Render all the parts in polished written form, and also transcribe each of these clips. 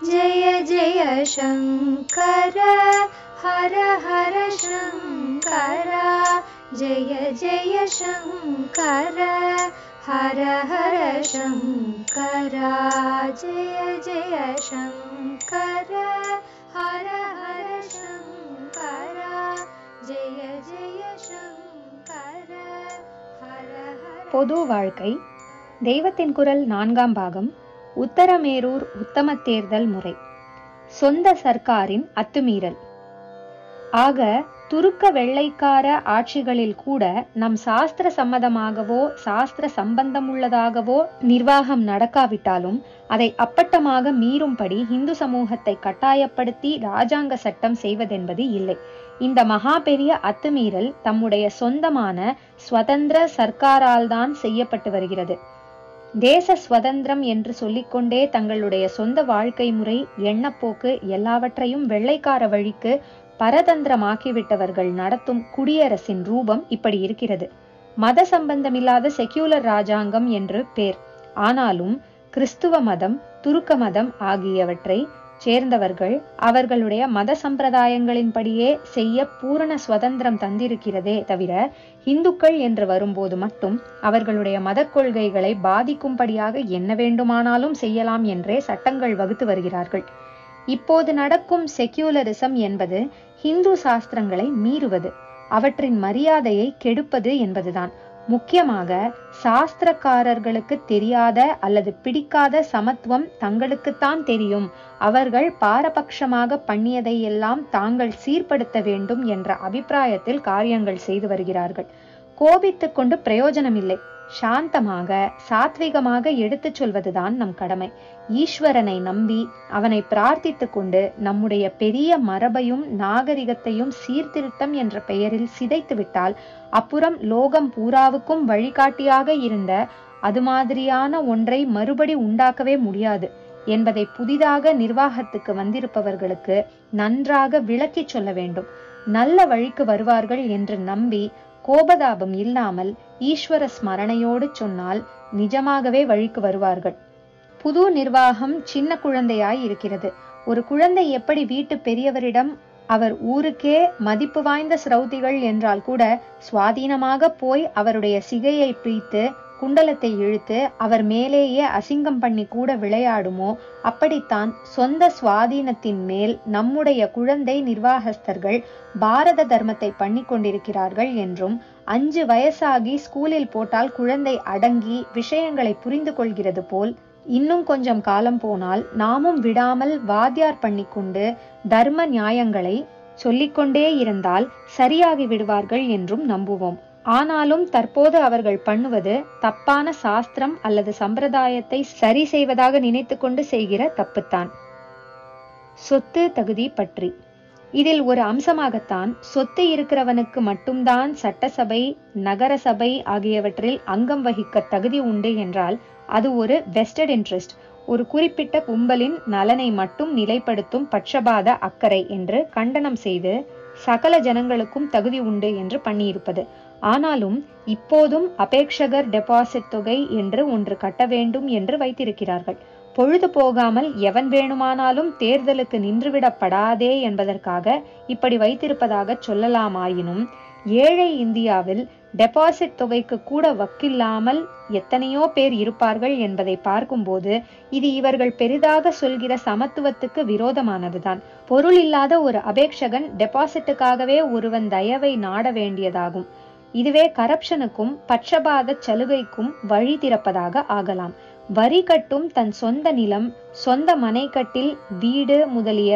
जय जय शङ्कर हर हर शङ्कर जय जय शङ्कर हर हर शङ्कर जय जय शङ्कर हर हर शङ्कर जय जय शङ्कर हर हर. பொது வாழ்க்கை தெய்வத்தின் குரல் 4ஆம் பாகம். உத்தரமேரூர் உத்தம தேர்தல் முறை. சொந்த சர்க்காரின் அத்துமீறல். ஆக துருக்க வெள்ளைக்கார ஆட்சிகளில் கூட நம் சாஸ்திர சம்மதமாகவோ சாஸ்திர சம்பந்தமுள்ளதாகவோ நிர்வாகம் நடக்காவிட்டாலும் அதை அப்பட்டமாக மீறும்படி இந்து சமூகத்தை கட்டாயப்படுத்தி இராஜாங்க சட்டம் செய்வதென்பது இல்லை. இந்த மகா பெரிய அத்துமீறல் தம்முடைய சொந்தமான ஸ்வதந்திர சர்க்காரால்தான் செய்யப்பட்டு வருகிறது. தேச சுதந்திரம் என்று சொல்லிக்கொண்டே தங்களுடைய சொந்த வாழ்க்கை முறை, எண்ணப்போக்கு எல்லாவற்றையும் வெள்ளைக்கார வழிக்கு பரதந்திரமாக்கிவிட்டவர்கள் நடத்தும் குடியரசின் ரூபம் இப்படி இருக்கிறது. மத சம்பந்தமில்லாத செக்யூலர் ராஜாங்கம் என்று பேர். ஆனாலும் கிறிஸ்துவ மதம், துருக்க மதம் ஆகியவற்றை சேர்ந்தவர்கள் அவர்களுடைய மத சம்பிரதாயங்களின்படியே செய்ய பூரண சுதந்திரம் தந்திருக்கிறதே தவிர, இந்துக்கள் என்று வரும்போது மட்டும் அவர்களுடைய மத கொள்கைகளை பாதிக்கும்படியாக என்ன வேண்டுமானாலும் செய்யலாம் என்றே சட்டங்கள் வகுத்து வருகிறார்கள். இப்போது நடக்கும் செக்யூலரிசம் என்பது ஹிந்து சாஸ்திரங்களை மீறுவது, அவற்றின் மரியாதையை கெடுப்பது என்பதுதான். முக்கியமாக சாஸ்திரக்காரர்களுக்கு தெரியாத அல்லது பிடிக்காத சமத்துவம் தங்களுக்குத்தான் தெரியும், அவர்கள் பாரபட்சமாக பண்ணியதையெல்லாம் தாங்கள் சீர்படுத்த வேண்டும் என்ற அபிப்பிராயத்தில் காரியங்கள் செய்து வருகிறார்கள். கோபித்துக் கொண்டு பிரயோஜனமில்லை. சாந்தமாக சாத்விகமாக எடுத்துச் சொல்வதுதான் நம் கடமை. ஈஸ்வரனை நம்பி அவனை பிரார்த்தித்து கொண்டு நம்முடைய பெரிய மரபையும் நாகரிகத்தையும் சீர்திருத்தம் என்ற பெயரில் சிதைத்து விட்டால் அப்புறம் லோகம் பூராவுக்கும் வழிகாட்டியாக இருந்த அது மாதிரியான ஒன்றை மறுபடி உண்டாக்கவே முடியாது என்பதை புதிதாக நிர்வாகத்துக்கு வந்திருப்பவர்களுக்கு நன்றாக விளக்கி சொல்ல வேண்டும். நல்ல வழிக்கு வருவார்கள் என்று நம்பி கோபதாபம் இல்லாமல் ஈஸ்வர ஸ்மரணையோடு சொன்னால் நிஜமாகவே வழிக்கு வருவார்கள். புது நிர்வாகம் சின்ன குழந்தையாய் இருக்கிறது. ஒரு குழந்தை எப்படி வீட்டு பெரியவரிடம் அவர் ஊருக்கே மதிப்பு வாய்ந்த ஸ்ரௌதிகள் என்றால் கூட சுவாதீனமாக போய் அவருடைய சிகையை பிடித்து குண்டலத்தை இழுத்து அவர் மேலேயே அசிங்கம் பண்ணி கூட விளையாடுமோ, அப்படித்தான் சொந்த சுவாதீனத்தின் மேல் நம்முடைய குழந்தை நிர்வாகஸ்தர்கள் பாரத தர்மத்தை பண்ணி கொண்டிருக்கிறார்கள் என்றும், 5 வயசாகி ஸ்கூலில் போட்டால் குழந்தை அடங்கி விஷயங்களை புரிந்து கொள்கிறது போல் இன்னும் கொஞ்சம் காலம் போனால் நாமும் விடாமல் வாத்தியார் பண்ணிக்கொண்டு தர்ம நியாயங்களை சொல்லிக்கொண்டே இருந்தால் சரியாகி விடுவார்கள் என்றும் நம்புவோம். ஆனாலும் தற்போது அவர்கள் பண்ணுவது தப்பான சாஸ்திரம் அல்லது சம்பிரதாயத்தை சரி செய்வதாக நினைத்து கொண்டு செய்கிற தப்புத்தான். சொத்து தகுதி பற்றி இதில் ஒரு அம்சமாகத்தான் சொத்து இருக்கிறவனுக்கு மட்டும்தான் சட்டசபை, நகர சபை ஆகியவற்றில் அங்கம் வகிக்க தகுதி உண்டு என்றால் அது ஒரு வெஸ்டட் இன்ட்ரெஸ்ட், ஒரு குறிப்பிட்ட கும்பலின் நலனை மட்டும் நிலைப்படுத்தும் பட்சபாத அக்கறை என்று கண்டனம் செய்து சகல ஜனங்களுக்கும் தகுதி உண்டு என்று பண்ணியிருப்பது. ஆனாலும் இப்போதும் அபேட்சகர் டெபாசிட் தொகை என்று ஒன்று கட்ட வேண்டும் என்று வைத்திருக்கிறார்கள். பொழுது போகாமல் எவன் வேணுமானாலும் தேர்தலுக்கு நின்றுவிடப்படாதே என்பதற்காக இப்படி வைத்திருப்பதாக சொல்லலாமாயினும், ஏழை இந்தியாவில் டெபாசிட் தொகைக்கு கூட வக்கில்லாமல் எத்தனையோ பேர் இருப்பார்கள் என்பதை பார்க்கும்போது இது இவர்கள் பெரிதாக சொல்கிற சமத்துவத்துக்கு விரோதமானதுதான். பொருள் இல்லாத ஒரு அபேட்சகன் டெபாசிட்டுக்காகவே ஒருவன் தயவை நாட வேண்டியதாகும். இதுவே கரப்ஷனுக்கும் பட்சபாத சலுகைக்கும் வழி திறப்பதாக ஆகலாம். வரி கட்டும் தன் சொந்த நிலம், சொந்த மனைக்கட்டில் வீடு முதலிய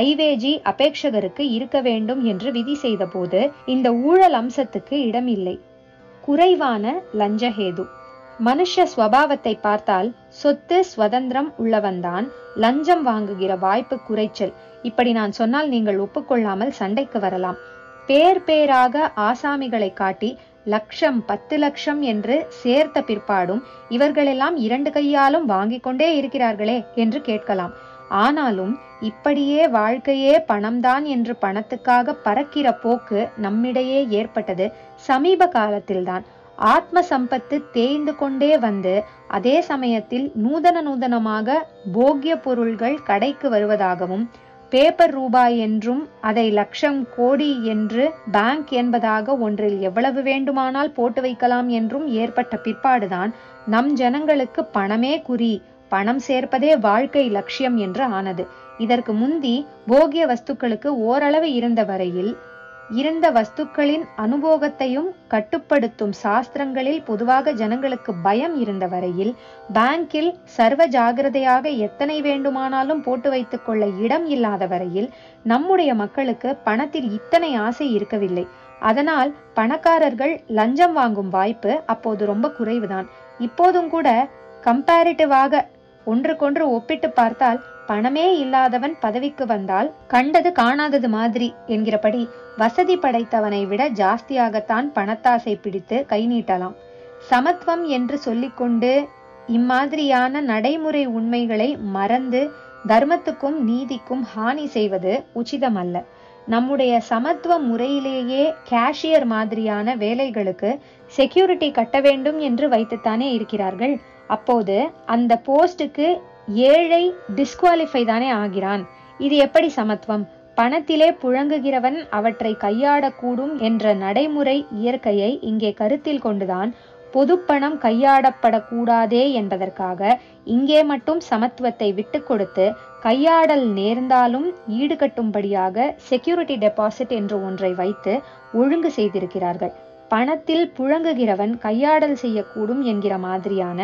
ஐவேஜி அபேட்சகருக்கு இருக்க வேண்டும் என்று விதி செய்த போது இந்த ஊழல் அம்சத்துக்கு இடமில்லை. குறைவான லஞ்சஹேது. மனுஷ ஸ்வபாவத்தை பார்த்தால் சொத்து சுதந்திரம் உள்ளவன்தான் லஞ்சம் வாங்குகிற வாய்ப்பு குறைச்சல். இப்படி நான் சொன்னால் நீங்கள் ஒப்புக்கொள்ளாமல் சண்டைக்கு வரலாம். பேராக ஆசாமிகளை காட்டி லட்சம் 10 லட்சம் என்று சேர்த்த பிற்பாடும் இவர்களெல்லாம் 2 கையாலும் வாங்கிக் கொண்டே இருக்கிறார்களே என்று கேட்கலாம். ஆனாலும் இப்படியே வாழ்க்கையே பணம்தான் என்று பணத்துக்காக பறக்கிற போக்கு நம்மிடையே ஏற்பட்டது சமீப காலத்தில்தான். ஆத்ம சம்பத்து தேய்ந்து கொண்டே வந்து அதே சமயத்தில் நூதனமாக போக்கிய பொருள்கள் கடைக்கு வருவதாகவும், பேப்பர் ரூபாய் என்றும் அதை லட்சம் கோடி என்று பேங்க் என்பதாக ஒன்றில் எவ்வளவு வேண்டுமானால் போட்டு வைக்கலாம் என்றும் ஏற்பட்ட பிற்பாடுதான் நம் ஜனங்களுக்கு பணமே குறி, பணம் சேர்ப்பதே வாழ்க்கை லட்சியம் என்று ஆனது. இதற்கு முந்தி போகிய வஸ்துக்களுக்கு ஓரளவு இருந்த வஸ்துக்களின் அனுபோகத்தையும் கட்டுப்படுத்தும் சாஸ்திரங்களில் பொதுவாக ஜனங்களுக்கு பயம் இருந்த வரையில், பேங்கில் சர்வ ஜாகிரதையாக எத்தனை வேண்டுமானாலும் போட்டு வைத்துக் கொள்ள இடம் இல்லாத வரையில் நம்முடைய மக்களுக்கு பணத்தில் இத்தனை ஆசை இருக்கவில்லை. அதனால் பணக்காரர்கள் லஞ்சம் வாங்கும் வாய்ப்பு அப்போது ரொம்ப குறைவுதான். இப்போதும் கூட கம்பேரிட்டிவாக ஒன்றுக்கொன்று ஒப்பிட்டு பார்த்தால் பணமே இல்லாதவன் பதவிக்கு வந்தால் கண்டது காணாதது மாதிரி என்கிறபடி வசதி படைத்தவனை விட ஜாஸ்தியாகத்தான் பணத்தாசை பிடித்து கை நீட்டலாம். சமத்துவம் என்று சொல்லிக்கொண்டு இம்மாதிரியான நடைமுறை உண்மைகளை மறந்து தர்மத்துக்கும் நீதிக்கும் ஹானி செய்வது உச்சிதமல்ல. நம்முடைய சமத்துவ முறையிலேயே கேஷியர் மாதிரியான வேலைகளுக்கு செக்யூரிட்டி கட்ட வேண்டும் என்று வைத்துத்தானே இருக்கிறார்கள். அப்போது அந்த போஸ்டுக்கு ஏழை டிஸ்குவாலிஃபை தானே ஆகிறான். இது எப்படி சமத்துவம்? பணத்திலே புழங்குகிறவன் அவற்றை கையாடக்கூடும் என்ற நடைமுறை இயற்கையை இங்கே கருத்தில் கொண்டுதான் பொதுப்பணம் கையாடப்படக்கூடாதே என்பதற்காக இங்கே மட்டும் சமத்துவத்தை விட்டு கொடுத்து கையாடல் நேர்ந்தாலும் ஈடுகட்டும்படியாக செக்யூரிட்டி டெபாசிட் என்று ஒன்றை வைத்து ஒழுங்கு செய்திருக்கிறார்கள். பணத்தில் புழங்குகிறவன் கையாடல் செய்யக்கூடும் என்கிற மாதிரியான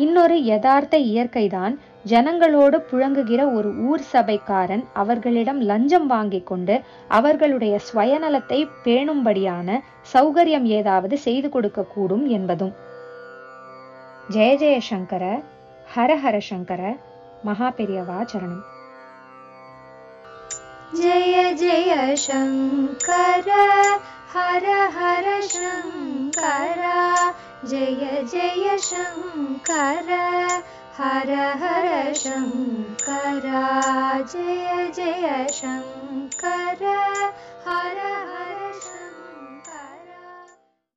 இன்னொரு யதார்த்த இயற்கைதான் ஜனங்களோடு புழங்குகிற ஒரு ஊர் சபைக்காரன் அவர்களிடம் லஞ்சம் வாங்கி கொண்டு அவர்களுடைய சுயநலத்தை பேணும்படியான சௌகரியம் ஏதாவது செய்து கொடுக்க கூடும் என்பதும். ஜெய ஜெய சங்கர, ஹர ஹர சங்கர, மகா பெரியவா சரணம். ஜெய ஜெய சங்கர, ஹர ஹர சங்கர, ஜெய ஜெய சங்கர, ஹர ஹர சங்கர, ஜெய ஜெய சங்கர, ஹர ஹர சங்கர.